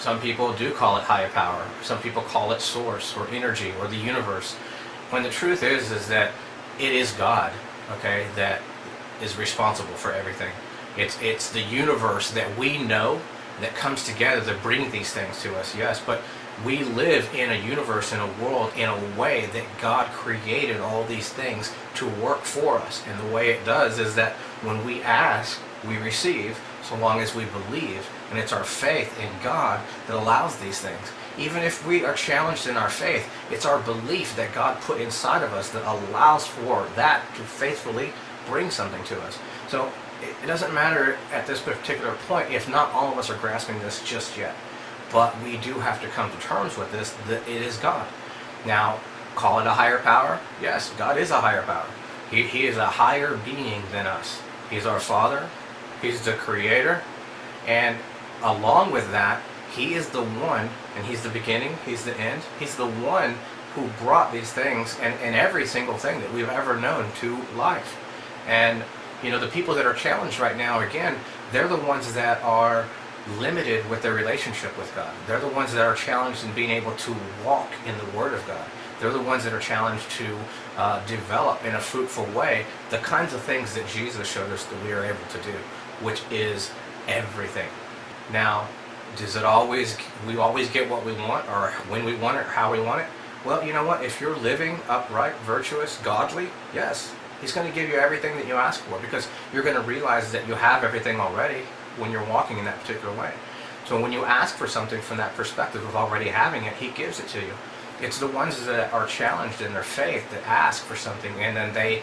Some people do call it higher power. Some people call it source or energy or the universe. When the truth is that it is God, okay, that is responsible for everything. It's the universe that we know that comes together to bring these things to us, yes, but we live in a universe, in a world, in a way that God created all these things to work for us. And the way it does is that when we ask, we receive, so long as we believe. And it's our faith in God that allows these things. Even if we are challenged in our faith, it's our belief that God put inside of us that allows for that to faithfully bring something to us. So it doesn't matter at this particular point if not all of us are grasping this just yet. But we do have to come to terms with this, that it is God. Now, call it a higher power? Yes, God is a higher power. He is a higher being than us. He's our Father. He's the Creator. And along with that, He is the one, and He's the beginning, He's the end. He's the one who brought these things and every single thing that we've ever known to life. And, you know, the people that are challenged right now, again, they're the ones that are limited with their relationship with God. They're the ones that are challenged in being able to walk in the Word of God. They're the ones that are challenged to develop in a fruitful way the kinds of things that Jesus showed us that we are able to do, which is everything. Now, does it always, we always get what we want, or when we want it, or how we want it? Well, you know what? If you're living upright, virtuous, godly, yes, He's going to give you everything that you ask for, because you're going to realize that you have everything already when you're walking in that particular way. So when you ask for something from that perspective of already having it, He gives it to you. It's the ones that are challenged in their faith that ask for something, and then they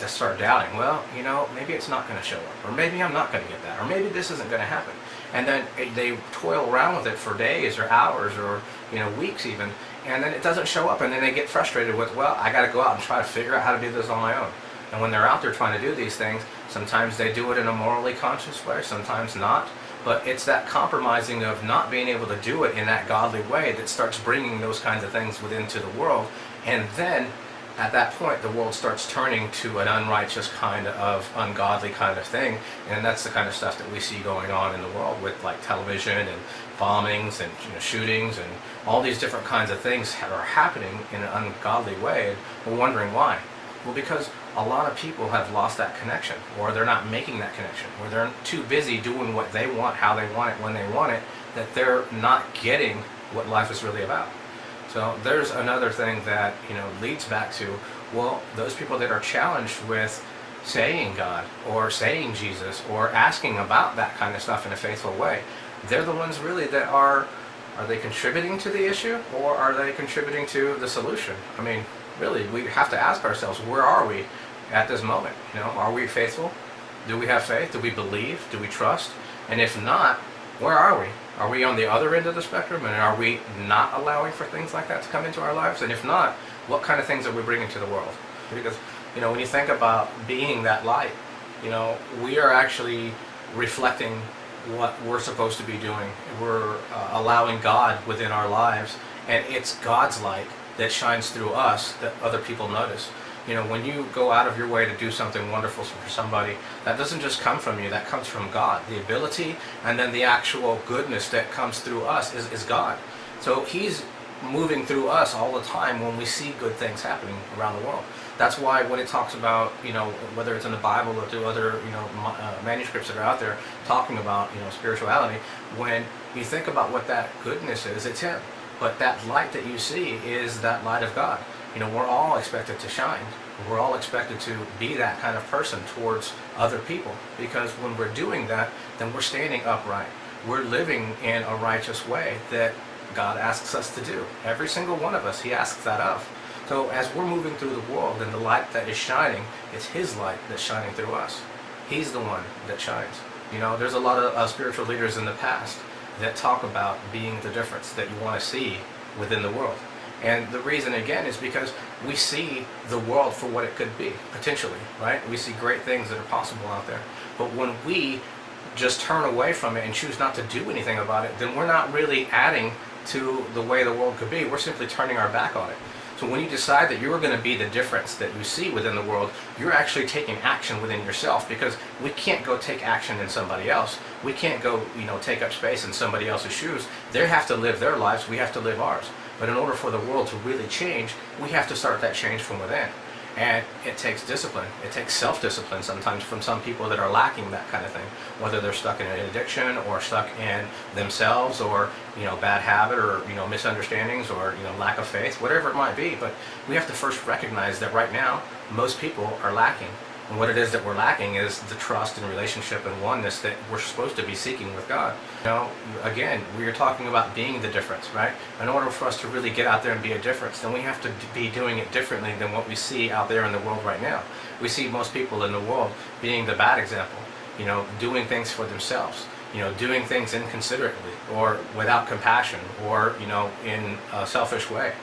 start doubting. Well, you know, maybe it's not going to show up, or maybe I'm not going to get that, or maybe this isn't going to happen. And then they toil around with it for days or hours or, you know, weeks even, and then it doesn't show up, and then they get frustrated with, well, I got to go out and try to figure out how to do this on my own. And when they're out there trying to do these things, sometimes they do it in a morally conscious way, sometimes not. But it's that compromising of not being able to do it in that godly way that starts bringing those kinds of things within the world. And then at that point, the world starts turning to an unrighteous kind of ungodly kind of thing. And that's the kind of stuff that we see going on in the world with like television and bombings and, you know, shootings and all these different kinds of things that are happening in an ungodly way. And we're wondering why. Well, because a lot of people have lost that connection, or they're not making that connection, or they're too busy doing what they want, how they want it, when they want it, that they're not getting what life is really about. So there's another thing that, you know, leads back to, well, those people that are challenged with saying God or saying Jesus or asking about that kind of stuff in a faithful way, they're the ones really that are they contributing to the issue, or are they contributing to the solution? I mean, really, we have to ask ourselves, where are we at this moment? You know, are we faithful? Do we have faith? Do we believe? Do we trust? And if not, where are we? Are we on the other end of the spectrum, and are we not allowing for things like that to come into our lives? And if not, what kind of things are we bringing to the world? Because, you know, when you think about being that light, you know, we are actually reflecting what we're supposed to be doing. We're allowing God within our lives, and it's God's light that shines through us that other people notice. You know, when you go out of your way to do something wonderful for somebody, that doesn't just come from you, that comes from God. The ability and then the actual goodness that comes through us is God. So He's moving through us all the time when we see good things happening around the world. That's why when it talks about, you know, whether it's in the Bible or through other, you know, manuscripts that are out there talking about, you know, spirituality, when you think about what that goodness is, it's Him. But that light that you see is that light of God. You know, we're all expected to shine. We're all expected to be that kind of person towards other people. Because when we're doing that, then we're standing upright. We're living in a righteous way that God asks us to do. Every single one of us, He asks that of. So as we're moving through the world and the light that is shining, it's His light that's shining through us. He's the one that shines. You know, there's a lot of spiritual leaders in the past that talk about being the difference that you want to see within the world. And the reason, again, is because we see the world for what it could be, potentially, right? We see great things that are possible out there. But when we just turn away from it and choose not to do anything about it, then we're not really adding to the way the world could be. We're simply turning our back on it. So when you decide that you're going to be the difference that you see within the world, you're actually taking action within yourself, because we can't go take action in somebody else. We can't go, take up space in somebody else's shoes. They have to live their lives, we have to live ours. But in order for the world to really change, we have to start that change from within. And it takes discipline. It takes self-discipline sometimes from some people that are lacking that kind of thing, whether they're stuck in an addiction or stuck in themselves, or bad habit, or misunderstandings, or lack of faith, whatever it might be. But we have to first recognize that right now most people are lacking. And what it is that we're lacking is the trust and relationship and oneness that we're supposed to be seeking with God. Again, we are talking about being the difference, right? In order for us to really get out there and be a difference, then we have to be doing it differently than what we see out there in the world right now. We see most people in the world being the bad example, doing things for themselves, doing things inconsiderately, or without compassion, or, in a selfish way.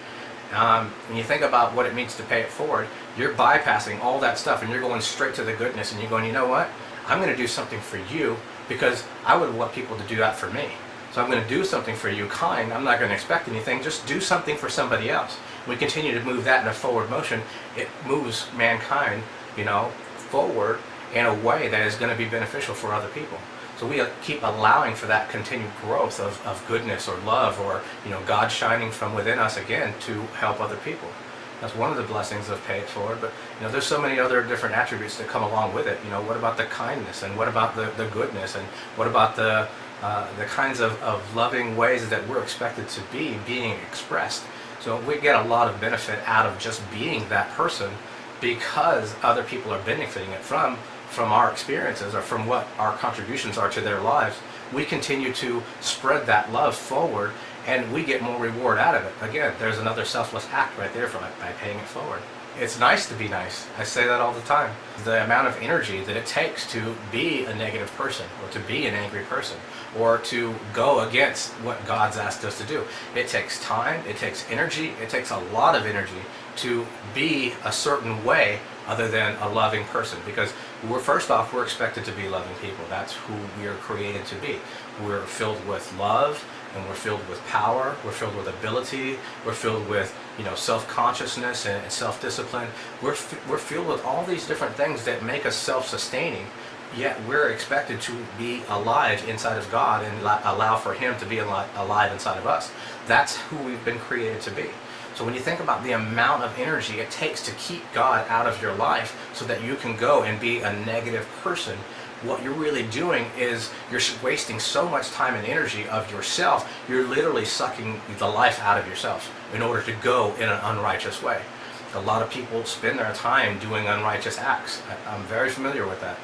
When you think about what it means to pay it forward, you're bypassing all that stuff and you're going straight to the goodness, and you're going, you know what? I'm going to do something for you because I would want people to do that for me. So I'm going to do something for you, kind. I'm not going to expect anything. Just do something for somebody else. We continue to move that in a forward motion. It moves mankind, forward in a way that is going to be beneficial for other people. So we keep allowing for that continued growth of goodness or love, or God shining from within us again to help other people. That's one of the blessings of pay it forward. But there's so many other different attributes that come along with it. What about the kindness, and what about the goodness, and what about the kinds of loving ways that we're expected to be being expressed? So we get a lot of benefit out of just being that person, because other people are benefiting it from our experiences, or from what our contributions are to their lives. We continue to spread that love forward, and we get more reward out of it. Again, there's another selfless act right there from it, by paying it forward. It's nice to be nice. I say that all the time. The amount of energy that it takes to be a negative person, or to be an angry person, or to go against what God's asked us to do. It takes time, it takes energy, it takes a lot of energy to be a certain way other than a loving person, because first off, we're expected to be loving people. That's who we are created to be. We're filled with love, and we're filled with power, we're filled with ability, we're filled with self-consciousness and self-discipline. We're filled with all these different things that make us self-sustaining, yet we're expected to be alive inside of God and allow for Him to be alive inside of us. That's who we've been created to be. So when you think about the amount of energy it takes to keep God out of your life so that you can go and be a negative person, what you're really doing is you're wasting so much time and energy of yourself. You're literally sucking the life out of yourself in order to go in an unrighteous way. A lot of people spend their time doing unrighteous acts. I'm very familiar with that.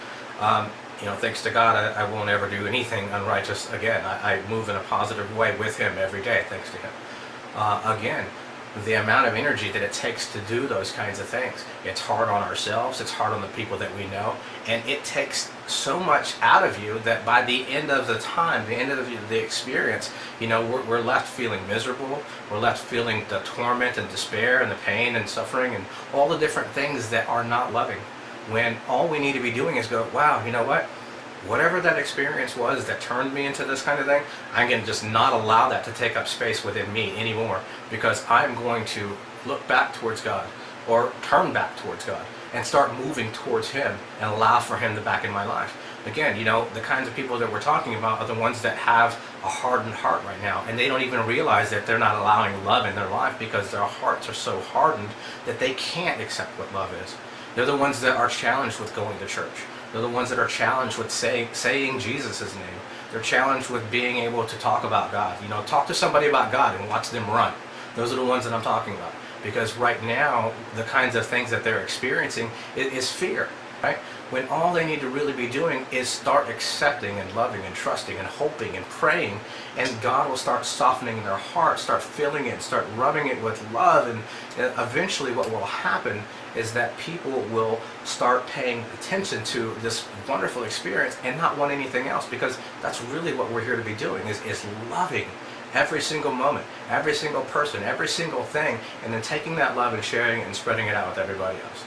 Thanks to God, I won't ever do anything unrighteous again. I move in a positive way with Him every day, thanks to Him. Again, the amount of energy that it takes to do those kinds of things. It's hard on ourselves, it's hard on the people that we know, and it takes so much out of you that by the end of the time, the end of the experience, we're left feeling miserable, we're left feeling the torment and despair and the pain and suffering and all the different things that are not loving. When all we need to be doing is go, wow, you know what? Whatever that experience was that turned me into this kind of thing, I'm going to just not allow that to take up space within me anymore, because I'm going to look back towards God, or turn back towards God, and start moving towards Him and allow for Him to back in my life. Again, the kinds of people that we're talking about are the ones that have a hardened heart right now, and they don't even realize that they're not allowing love in their life because their hearts are so hardened that they can't accept what love is. They're the ones that are challenged with going to church. They're the ones that are challenged with saying Jesus' name. They're challenged with being able to talk about God. Talk to somebody about God and watch them run. Those are the ones that I'm talking about. Because right now, the kinds of things that they're experiencing is fear, right? When all they need to really be doing is start accepting and loving and trusting and hoping and praying, and God will start softening their heart, start filling it, start rubbing it with love, and eventually what will happen is that people will start paying attention to this wonderful experience and not want anything else, because that's really what we're here to be doing, is loving every single moment, every single person, every single thing, and then taking that love and sharing it and spreading it out with everybody else.